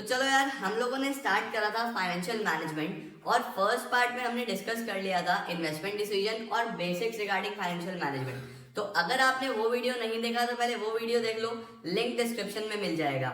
तो चलो यार, हम लोगों ने स्टार्ट करा था फाइनेंशियल मैनेजमेंट और फर्स्ट पार्ट में हमने डिस्कस कर लिया था इन्वेस्टमेंट डिसीजन और बेसिक्स रिगार्डिंग फाइनेंशियल मैनेजमेंट। तो अगर आपने वो वीडियो नहीं देखा तो पहले वो वीडियो देख लो, लिंक डिस्क्रिप्शन में मिल जाएगा।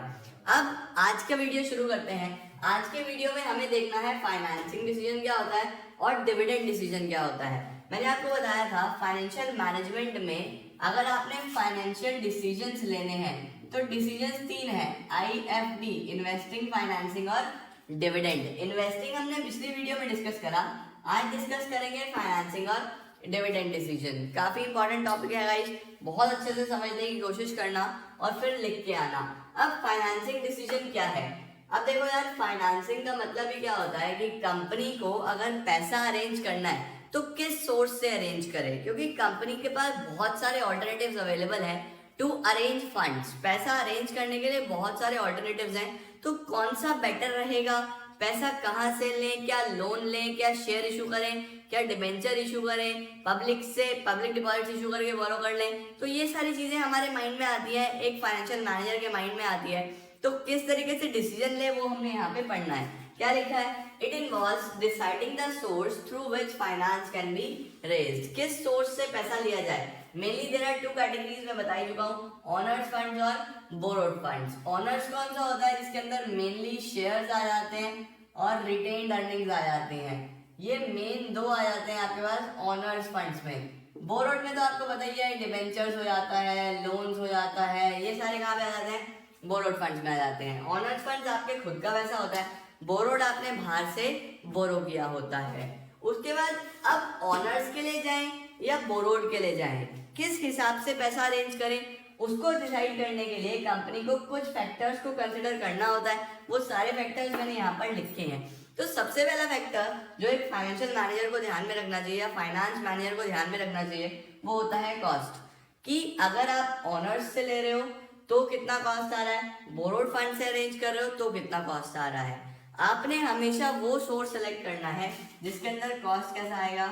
अब आज का वीडियो शुरू करते हैं। आज के वीडियो में हमें देखना है फाइनेंसिंग डिसीजन क्या होता है और डिविडेंड डिसीजन क्या होता है। मैंने आपको बताया था फाइनेंशियल मैनेजमेंट में अगर आपने फाइनेंशियल डिसीजंस लेने हैं तो डिसीजंस तीन है, IFD, इन्वेस्टिंग, फाइनेंसिंग और डिविडेंड। इन्वेस्टिंग हमने पिछली वीडियो में डिस्कस करा, आज डिस्कस करेंगे फाइनेंसिंग और डिविडेंड डिसीजन। काफी इंपॉर्टेंट टॉपिक है गाइस, बहुत अच्छे से समझने की कोशिश करना और फिर लिख के आना। अब फाइनेंसिंग डिसीजन क्या है? अब देखो यार, फाइनेंसिंग का मतलब ही क्या होता है कि कंपनी को अगर पैसा अरेंज करना है तो किस सोर्स से अरेंज करे, क्योंकि कंपनी के पास बहुत सारे ऑल्टरनेटिव्स अवेलेबल हैं टू अरेंज फंड्स। पैसा अरेंज करने के लिए बहुत सारे ऑल्टरनेटिव्स हैं, तो कौन सा बेटर रहेगा, पैसा कहाँ से लें, क्या लोन लें, क्या शेयर इशू करें, क्या डिबेंचर इशू करें, पब्लिक से पब्लिक डिपॉजिट इशू करके बोरो कर लें। तो ये सारी चीजें हमारे माइंड में आती है, एक फाइनेंशियल मैनेजर के माइंड में आती है। तो किस तरीके से डिसीजन ले वो हमने यहाँ पे पढ़ना है। क्या लिखा है? It involves deciding the source through which finance can be raised. किस सोर्स से पैसा लिया जाए। Mainly there are two categories में बता चुका हूँ, ऑनर्स फंड्स और बोरोड फंड्स। ऑनर्स कौन सा होता है? जिसके अंदर मेनली शेयर्स आ जाते हैं और रिटेन्ड अर्निंग्स आ जाते हैं। ये मेन दो आ जाते हैं आपके पास ऑनर्स फंड्स में। बोरोड में तो आपको पता ही है, डिबेंचर्स हो जाता है, लोन्स हो जाता है, ये सारे कहाँ पे आ जाते हैं? बोरोड फंड्स में आ जाते हैं। ऑनर्स फंड्स आपके खुद का पैसा होता है, बोरोड आपने बाहर से बोरो किया होता है। उसके बाद अब ऑनर्स के लिए जाएं या बोरोड के लिए जाएं, किस हिसाब से पैसा अरेंज करें उसको डिसाइड करने के लिए कंपनी को कुछ फैक्टर्स को कंसिडर करना होता है। वो सारे फैक्टर्स मैंने यहाँ पर लिखे हैं। तो सबसे पहला फैक्टर जो एक फाइनेंशियल मैनेजर को ध्यान में रखना चाहिए या फाइनेंस मैनेजर को ध्यान में रखना चाहिए वो होता है कॉस्ट। कि अगर आप ऑनर्स से ले रहे हो तो कितना कॉस्ट आ रहा है, बोरोड फंड से अरेंज कर रहे हो तो कितना कॉस्ट आ रहा है। आपने हमेशा वो सोर्स सेलेक्ट करना है जिसके अंदर कॉस्ट कैसा आएगा,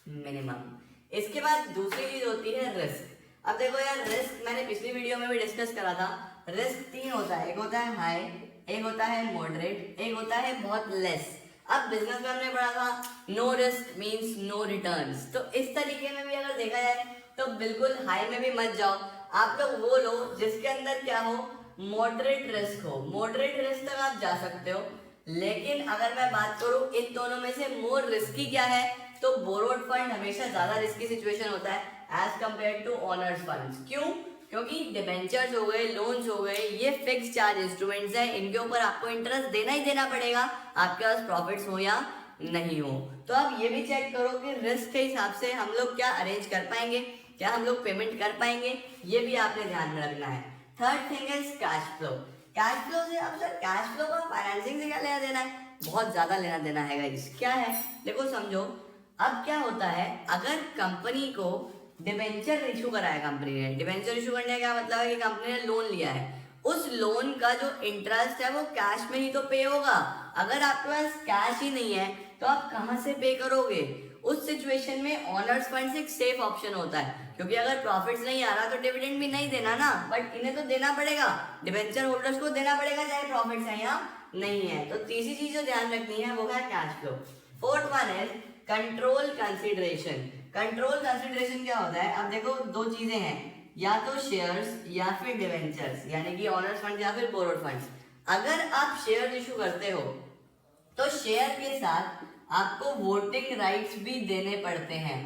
मिनिमम। इसके बाद दूसरी चीज होती है रिस्क। अब देखो यार, रिस्क मैंने पिछली वीडियो में भी डिस्कस करा था। रिस्क तीन होता है, एक होता है हाई, एक होता है मॉडरेट, एक होता है बहुत लेस। अब बिजनेस में हमने पढ़ा था no risk means no returns. तो इस तरीके में भी अगर देखा जाए तो बिल्कुल हाई में भी मत जाओ, आप लोग वो लो जिसके अंदर क्या हो, मॉडरेट रिस्क हो। मॉडरेट रिस्क तक आप जा सकते हो, लेकिन अगर मैं बात करूं इन दोनों में से मोर रिस्की क्या है, तो बोरोड फंड हमेशा ज्यादा रिस्की सिचुएशन होता है as compared to owners funds. क्यों? क्योंकि डिबेंचर्स हो गए, लोन्स हो गए, ये फिक्स चार्ज इंस्ट्रूमेंट्स हैं, इनके ऊपर आपको इंटरेस्ट देना ही देना पड़ेगा, आपके पास प्रॉफिट्स हो या नहीं हो। तो आप ये भी चेक करो कि रिस्क के हिसाब से हम लोग क्या अरेंज कर पाएंगे, क्या हम लोग पेमेंट कर पाएंगे, ये भी आपने ध्यान में रखना है। Third thing is cash flow. Cash flow से अब सर कैश फ्लो का फाइनेंसिंग से क्या लेना देना है? बहुत ज्यादा लेना देना है गाइस। क्या है देखो समझो, अब क्या होता है अगर कंपनी को डिबेंचर इशू करा है, कंपनी ने डिबेंचर इशू करने का क्या मतलब है कि कंपनी ने लोन लिया है, उस लोन का जो इंटरेस्ट है वो कैश में ही तो पे होगा। अगर आपके पास कैश ही नहीं है तो आप कहाँ से पे करोगे? उस सिचुएशन में ऑनर्स फंड एक सेफ ऑप्शन होता है, क्योंकि अगर प्रॉफिट्स नहीं आ रहा तो डिविडेंड भी नहीं देना ना, बट इन्हें तो देना पड़ेगा, डिबेंचर होल्डर्स को देना पड़ेगा चाहे प्रॉफिट्स है या नहीं है। तो तीसरी चीज जो ध्यान रखनी है वो है कैश फ्लो। फोर्थ वन है कंट्रोल कंसिडरेशन। कंट्रोल कंसिडरेशन क्या होता है? अब देखो दो चीजें हैं, या तो शेयर्स या फिर डिवेंचर्स, यानी कि ऑनर्स फंड या फिर बोरोड फंड्स। अगर आप शेयर इशू करते हो तो शेयर के साथ आपको वोटिंग राइट्स भी देने पड़ते हैं।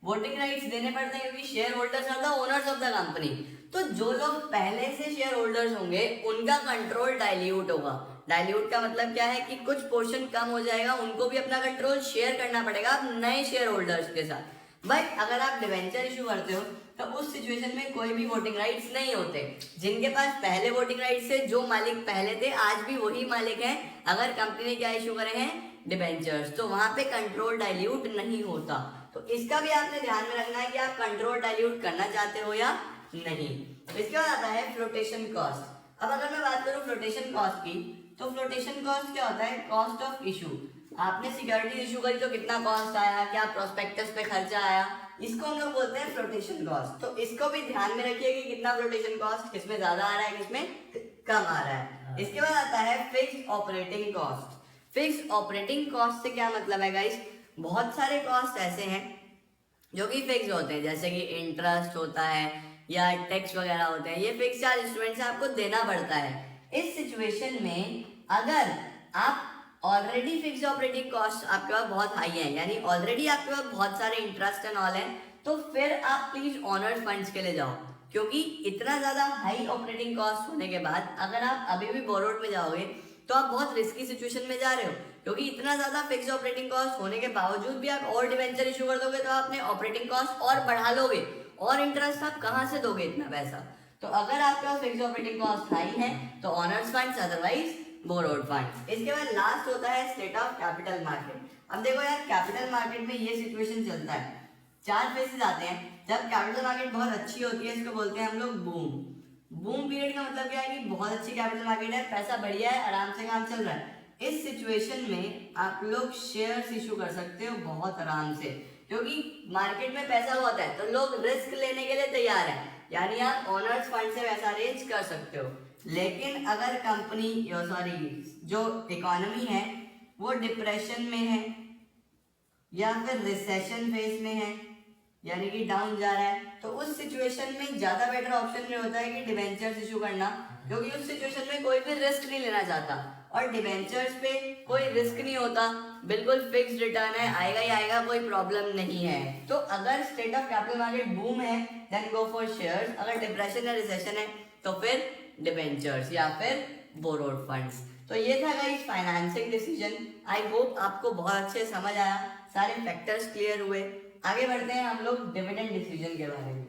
वोटिंग राइट्स देने पड़ते हैं क्योंकि share holders are the owners of the company. तो जो लोग पहले से शेयर होल्डर्स होंगे उनका कंट्रोल डाइल्यूट होगा। डाइल्यूट का मतलब क्या है कि कुछ पोर्शन कम हो जाएगा, उनको भी अपना कंट्रोल शेयर करना पड़ेगा नए शेयर होल्डर्स के साथ। बट अगर आप डिवेंचर इशू करते हो तो उस सिचुएशन में कोई भी वोटिंग राइट्स नहीं होते। जिनके पास पहले वोटिंग राइट्स थे, जो मालिक पहले थे आज भी वही मालिक हैं। अगर कंपनी ने क्या इशू करे हैं, डिवेंचर्स, तो वहां पे कंट्रोल डाइल्यूट नहीं होता। तो इसका भी आपने ध्यान में रखना है कि आप कंट्रोल डाइल्यूट करना चाहते हो या नहीं। इसके बाद आता है फ्लोटेशन कॉस्ट। अब अगर मैं बात करूं फ्लोटेशन कॉस्ट की, तो फ्लोटेशन कॉस्ट क्या होता है? Cost of issue. आपने सिक्योरिटी इशू करी तो कितना कॉस्ट आया, क्या प्रोस्पेक्टस पे खर्चा आया, इसको हम लोग बोलते हैं फ्लोटेशन कॉस्ट। तो इसको भी ध्यान में रखिए कि कितना फ्लोटेशन कॉस्ट, किसमें ज्यादा आ रहा है किसमें कम आ रहा है। इसके बाद आता है fix operating cost. Fix operating cost से क्या मतलब है गाइस, बहुत सारे कॉस्ट ऐसे हैं जो कि फिक्स होते हैं, जैसे कि इंटरेस्ट होता है या टैक्स वगैरह होते हैं, ये फिक्स चार्ज स्टूडेंट से आपको देना पड़ता है। इस सिचुएशन में अगर आप ऑलरेडी फिक्स ऑपरेटिंग कॉस्ट आपके पास बहुत हाई है, यानी ऑलरेडी आपके पास बहुत सारे इंटरेस्ट एंड ऑल है, तो फिर आप प्लीज ऑनर्स फंड्स के लिए जाओ, क्योंकि इतना ज्यादा हाई ऑपरेटिंग कॉस्ट होने के बाद अगर आप अभी भी बोरोड में जाओगे तो आप बहुत रिस्की सिचुएशन में जा रहे हो, क्योंकि इतना ज्यादा फिक्स ऑपरेटिंग कॉस्ट होने के बावजूद भी आप और डिवेंचर इशू कर दोगे तो आप अपने ऑपरेटिंग कॉस्ट और बढ़ा लोगे, और इंटरेस्ट आप कहां से दोगे इतना पैसा। तो अगर आपके पास फिक्स ऑपरेटिंग कॉस्ट हाई है तो honours funds, otherwise borrowed funds. इसके बाद लास्ट होता है स्टेट ऑफ कैपिटल मार्केट। अब देखो यार, कैपिटल मार्केट में ये सिचुएशन चलता है, 4 फेजेस आते हैं। जब कैपिटल मार्केट बहुत अच्छी होती है, इसको बोलते हैं हम लोग बूम। बूम पीरियड का मतलब क्या है कि बहुत अच्छी कैपिटल मार्केट है, पैसा बढ़िया है, आराम से काम चल रहा है। इस सिचुएशन में आप लोग शेयर्स इशू कर सकते हो बहुत आराम से, क्योंकि मार्केट में पैसा बहुत है तो लोग रिस्क लेने के लिए तैयार है, यानी आप ओनर्स फंड से पैसा अरेंज कर सकते हो। लेकिन अगर कंपनी जो इकोनॉमी है वो डिप्रेशन में है या फिर रिसेशन फेज में है, यानी कि डाउन जा रहा है, तो उस सिचुएशन में ज्यादा बेटर ऑप्शन ये होता है कि डिबेंचर्स इशू करना, क्योंकि उस सिचुएशन में कोई भी रिस्क नहीं लेना चाहता और डिबेंचर्स पे कोई रिस्क नहीं होता, बिल्कुल फिक्स्ड रिटर्न है, आएगा ही आएगा, कोई प्रॉब्लम नहीं है। तो अगर state of capital market boom है देन गो फॉर शेयर्स, अगर डिप्रेशन या रिसेशन है तो फिर डिबेंचर्स या फिर बोरोड फंड्स। तो ये था guys financing decision. I hope आपको बहुत अच्छे समझ आया, सारे फैक्टर्स क्लियर हुए। आगे बढ़ते हैं हम लोग डिविडेंड डिसीजन के बारे में।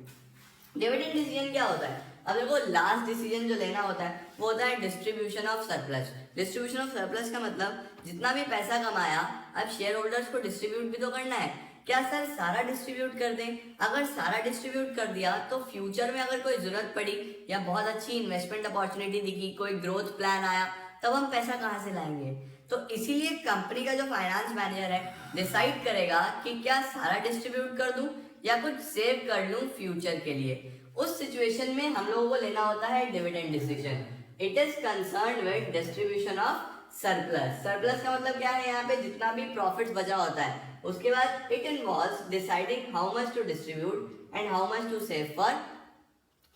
डिविडेंड डिसीजन क्या होता है? अब देखो, लास्ट डिसीजन जो लेना होता है वो होता है distribution of surplus. Distribution of surplus का मतलब जितना भी पैसा कमाया अब शेयर होल्डर्स को डिस्ट्रीब्यूट भी तो करना है। क्या सर सारा डिस्ट्रीब्यूट कर दें? अगर सारा डिस्ट्रीब्यूट कर दिया तो फ्यूचर में अगर कोई जरूरत पड़ी या बहुत अच्छी इन्वेस्टमेंट अपॉर्चुनिटी दिखी, कोई ग्रोथ प्लान आया, तब हम पैसा कहाँ से लाएंगे? तो इसीलिए कंपनी का जो फाइनेंस मैनेजर है डिसाइड करेगा कि क्या सारा डिस्ट्रीब्यूट कर दूं या कुछ सेव कर लूं फ्यूचर के लिए। उस सिचुएशन में हम लोगों को लेना होता है dividend decision. It is concerned with distribution of surplus. Surplus का मतलब क्या है? यहाँ पे जितना भी प्रॉफिट बचा होता है, उसके बाद it involves deciding how much to distribute and how much to save for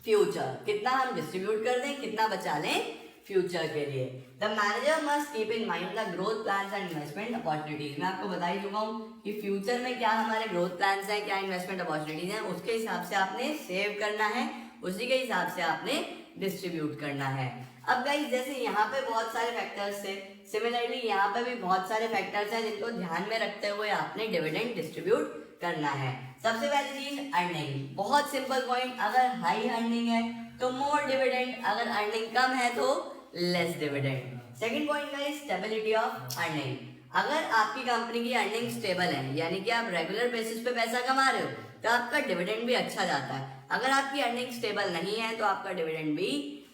future. कितना हम डिस्ट्रीब्यूट कर दें, कितना बचा लें फ्यूचर के लिए। The manager must keep in mind the growth plans and investment opportunities. मैं आपको बता ही चुका हूँ कि फ्यूचर में क्या हमारे ग्रोथ प्लान्स हैं, क्या इन्वेस्टमेंट अपॉर्चुनिटीज हैं, उसके हिसाब से आपने सेव करना है, उसी के हिसाब से आपने डिस्ट्रीब्यूट करना है। अब गाइस, जैसे यहाँ पे बहुत सारे फैक्टर्स थे, सिमिलरली यहाँ पे भी बहुत सारे फैक्टर्स हैं जिनको ध्यान में रखते हुए आपने डिविडेंड डिस्ट्रीब्यूट करना है। सबसे पहली चीज अर्निंग, बहुत सिंपल पॉइंट, अगर हाई अर्निंग है तो मोर डिविडेंड, अगर अर्निंग कम है तो लेस डिविडेंड। सेकंड पॉइंट है स्टेबिलिटी ऑफ अर्निंग। अगर आपकी कंपनी की अर्निंग स्टेबल है, यानी कि आप रेगुलर बेसिस पे पैसा कमा रहे हो, तो आपका डिविडेंड भी अच्छा जाता है। अगर आपकी अर्निंग स्टेबल नहीं है तो आपका डिविडेंड भी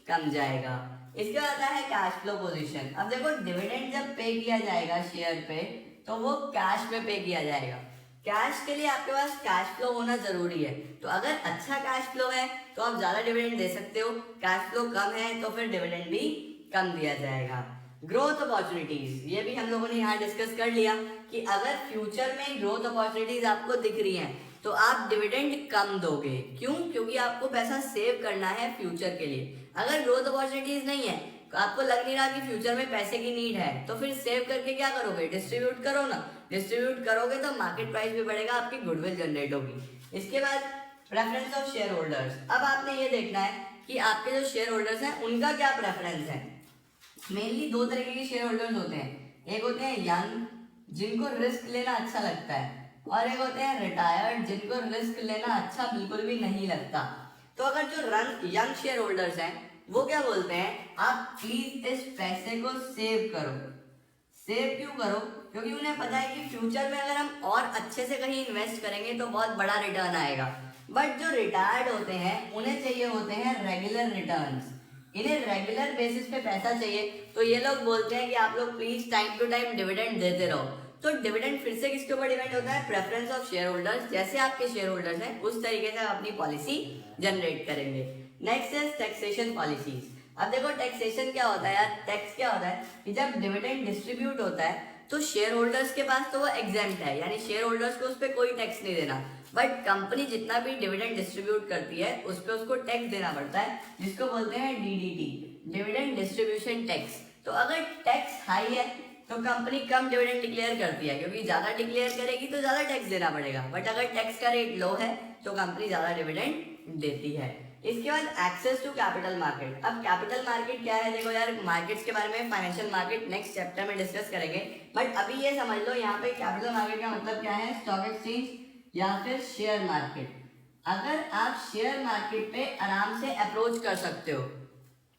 कम जाएगा। इसके बाद आता है कैश फ्लो पोजीशन। अब देखो, डिविडेंड जब पे किया जाएगा शेयर पे तो वो कैश में पे किया जाएगा। कैश के लिए आपके पास कैश फ्लो होना जरूरी है। तो अगर अच्छा कैश फ्लो है तो आप ज्यादा डिविडेंड दे सकते हो, कैश फ्लो कम है तो फिर डिविडेंड भी कम दिया जाएगा। ग्रोथ अपॉर्चुनिटीज, ये भी हम लोगों ने यहाँ डिस्कस कर लिया कि अगर फ्यूचर में ग्रोथ अपॉर्चुनिटीज आपको दिख रही हैं तो आप डिविडेंड कम दोगे। क्यों? क्योंकि आपको पैसा सेव करना है फ्यूचर के लिए। अगर ग्रोथ अपॉर्चुनिटीज नहीं है, तो आपको लग नहीं रहा कि फ्यूचर में पैसे की नीड है, तो फिर सेव करके क्या करोगे? डिस्ट्रीब्यूट करो ना। डिस्ट्रीब्यूट करोगे तो मार्केट प्राइस भी बढ़ेगा, आपकी गुडविल जनरेट होगी। इसके बाद प्रेफरेंस ऑफ शेयर होल्डर्स। अब आपने ये देखना है कि आपके जो शेयर होल्डर्स हैं उनका क्या प्रेफरेंस है। मेनली 2 तरीके के शेयर होल्डर्स होते हैं, एक होते हैं यंग जिनको रिस्क लेना अच्छा लगता है, और एक होते हैं रिटायर्ड जिनको रिस्क लेना अच्छा बिल्कुल भी नहीं लगता। तो अगर जो यंग शेयर होल्डर्स हैं वो क्या बोलते हैं, आप प्लीज इस पैसे को सेव करो। सेव क्यों करो? क्योंकि उन्हें पता है कि फ्यूचर में अगर हम और अच्छे से कहीं इन्वेस्ट करेंगे तो बहुत बड़ा रिटर्न आएगा। बट जो रिटायर्ड होते हैं उन्हें चाहिए होते हैं रेगुलर रिटर्न्स, इन्हें रेगुलर बेसिस पे पैसा चाहिए। तो ये लोग बोलते हैं कि आप लोग please time to time dividend देते रहो। तो डिविडेंड फिर से किसके ऊपर डिपेंड होता है? Preference of share holders. जैसे आपके शेयर होल्डर्स हैं उस तरीके से आप अपनी पॉलिसी जनरेट करेंगे। Next is taxation policies. अब देखो टैक्सेशन क्या होता है यार, टैक्स क्या होता है कि जब डिविडेंड डिस्ट्रीब्यूट होता है तो शेयर होल्डर्स के पास तो वो एग्जेम्प्ट है, यानी शेयर होल्डर्स को उस पर कोई टैक्स नहीं देना। बट कंपनी जितना भी डिविडेंड डिस्ट्रीब्यूट करती है उस पर उसको टैक्स देना पड़ता है, जिसको बोलते हैं डीडीटी, डिविडेंड डिस्ट्रीब्यूशन टैक्स। तो अगर टैक्स हाई है तो कंपनी कम डिविडेंड डिक्लेयर करती है, क्योंकि ज्यादा डिक्लेयर करेगी तो ज्यादा टैक्स देना पड़ेगा। बट अगर टैक्स का रेट लो है तो कंपनी ज्यादा डिविडेंड देती है। इसके बाद एक्सेस टू कैपिटल मार्केट। अब कैपिटल मार्केट क्या है, देखो यार मार्केट्स के बारे में फाइनेंशियल मार्केट नेक्स्ट चैप्टर में डिस्कस करेंगे, बट अभी ये समझ लो यहाँ पे कैपिटल मार्केट का मतलब क्या है, स्टॉक एक्सचेंज या फिर शेयर मार्केट। अगर आप शेयर मार्केट पे आराम से अप्रोच कर सकते हो,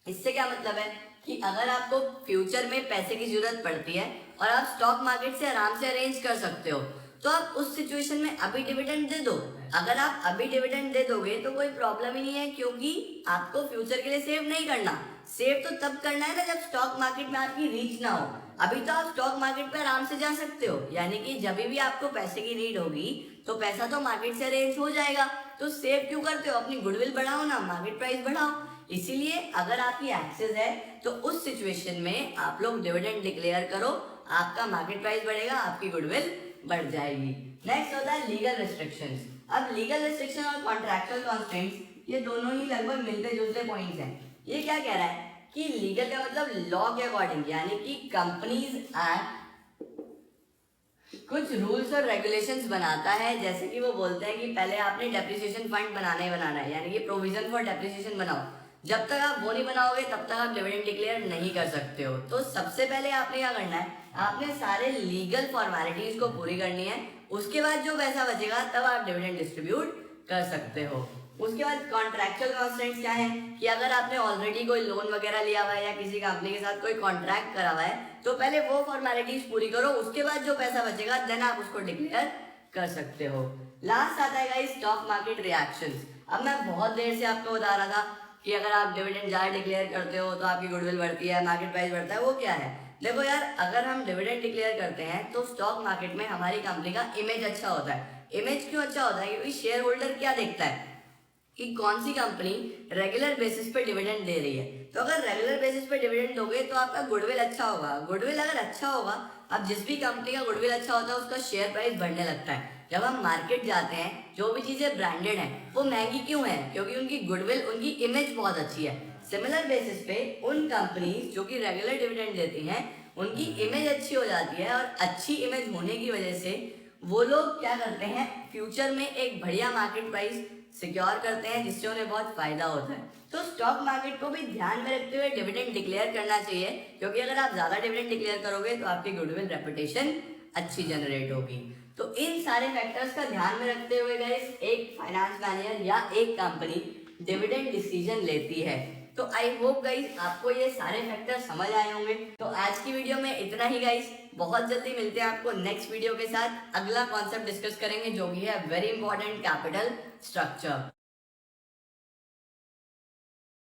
इससे क्या मतलब है कि अगर आपको फ्यूचर में पैसे की जरूरत पड़ती है और आप स्टॉक मार्केट से आराम से अरेंज कर सकते हो, तो आप उस सिचुएशन में अभी डिविडेंड दे दो। अगर आप अभी डिविडेंड दे दोगे तो कोई प्रॉब्लम ही नहीं है, क्योंकि आपको फ्यूचर के लिए सेव नहीं करना। सेव तो तब करना है ना जब स्टॉक मार्केट में आपकी रीच ना हो। अभी तो आप स्टॉक मार्केट पे आराम से जा सकते हो, यानी कि जब भी आपको पैसे की नीड होगी तो पैसा तो मार्केट से अरेंज हो जाएगा। तो सेव क्यों करते हो, अपनी गुडविल बढ़ाओ ना, मार्केट प्राइस बढ़ाओ। इसीलिए अगर आपकी एक्सेस है तो उस सिचुएशन में आप लोग डिविडेंड डिक्लेयर करो, आपका मार्केट प्राइस बढ़ेगा, आपकी गुडविल बढ़ जाएगी। नेक्स्ट होता है लीगल रिस्ट्रिक्शंस। अब लीगल रिस्ट्रिक्शन और कॉन्ट्रैक्चुअल कॉन्स्ट्रेंट्स ये दोनों ही लगभग मिलते जुलते पॉइंट्स हैं। ये क्या कह रहा है कि लीगल का मतलब लॉ के अकॉर्डिंग, यानी कि कंपनीज एक्ट कुछ रूल्स और रेगुलेशंस बनाता है। जैसे कि वो बोलते हैं कि पहले आपने डेप्रिसिएशन फंड बनाना है, यानी कि प्रोविजन फॉर डेप्रिसिएशन बनाओ। जब तक आप वो नहीं बनाओगे तब तक आप डिविडेंड डिक्लेयर नहीं कर सकते हो। तो सबसे पहले आपने क्या करना है, आपने सारे लीगल फॉर्मेलिटीज को पूरी करनी है। उसके बाद जो पैसा बचेगा तब आप डिविडेंड डिस्ट्रीब्यूट कर सकते हो। उसके बाद कॉन्ट्रैक्चुअल कॉन्स्टेंट्स क्या है कि अगर आपने ऑलरेडी कोई लोन वगैरह लिया हुआ है या किसी कंपनी के साथ कोई कॉन्ट्रैक्ट करा हुआ है तो पहले वो फॉर्मेलिटीज पूरी करो, उसके बाद जो पैसा बचेगा देन आप उसको डिक्लेयर कर सकते हो। लास्ट आता है गाइस स्टॉक मार्केट रिएक्शंस। अब मैं बहुत देर से आपको बता रहा था कि अगर आप डिविडेंड ज़्यादा डिक्लेयर करते हो तो आपकी गुडविल बढ़ती है, मार्केट प्राइस बढ़ता है। वो क्या है, देखो यार अगर हम डिविडेंड डिक्लेयर करते हैं तो स्टॉक मार्केट में हमारी कंपनी का इमेज अच्छा होता है। इमेज क्यों अच्छा होता है, क्योंकि शेयर होल्डर क्या देखता है कि कौन सी कंपनी रेगुलर बेसिस पे डिविडेंड दे रही है। तो अगर रेगुलर बेसिस पे डिविडेंड दोगे तो आपका गुडविल अच्छा होगा। गुडविल अगर अच्छा होगा, अब जिस भी कंपनी का गुडविल अच्छा होता है उसका शेयर प्राइस बढ़ने लगता है। जब हम मार्केट जाते हैं जो भी चीज़ें ब्रांडेड हैं वो महंगी क्यों है, क्योंकि उनकी गुडविल, उनकी इमेज बहुत अच्छी है। सिमिलर बेसिस पे उन कंपनीज जो कि रेगुलर डिविडेंड देती हैं उनकी इमेज अच्छी हो जाती है, और अच्छी इमेज होने की वजह से वो लोग क्या करते हैं, फ्यूचर में एक बढ़िया मार्केट प्राइस सिक्योर करते हैं, जिससे उन्हें बहुत फायदा होता है। तो स्टॉक मार्केट को भी ध्यान में रखते हुए डिविडेंड डिक्लेयर करना चाहिए, क्योंकि अगर आप ज्यादा डिविडेंड डिक्लेयर करोगे तो आपकी गुडविल रेपुटेशन अच्छी जनरेट होगी। तो इन सारे फैक्टर्स का ध्यान में रखते हुए गाइस एक फाइनेंस मैनेजर या एक कंपनी डिविडेंड डिसीजन लेती है। तो आई होप गाइस आपको ये सारे फैक्टर समझ आए होंगे। तो आज की वीडियो में इतना ही गाइस, बहुत जल्दी मिलते हैं आपको नेक्स्ट वीडियो के साथ। अगला कॉन्सेप्ट डिस्कस करेंगे जो कि है वेरी इंपॉर्टेंट, कैपिटल स्ट्रक्चर।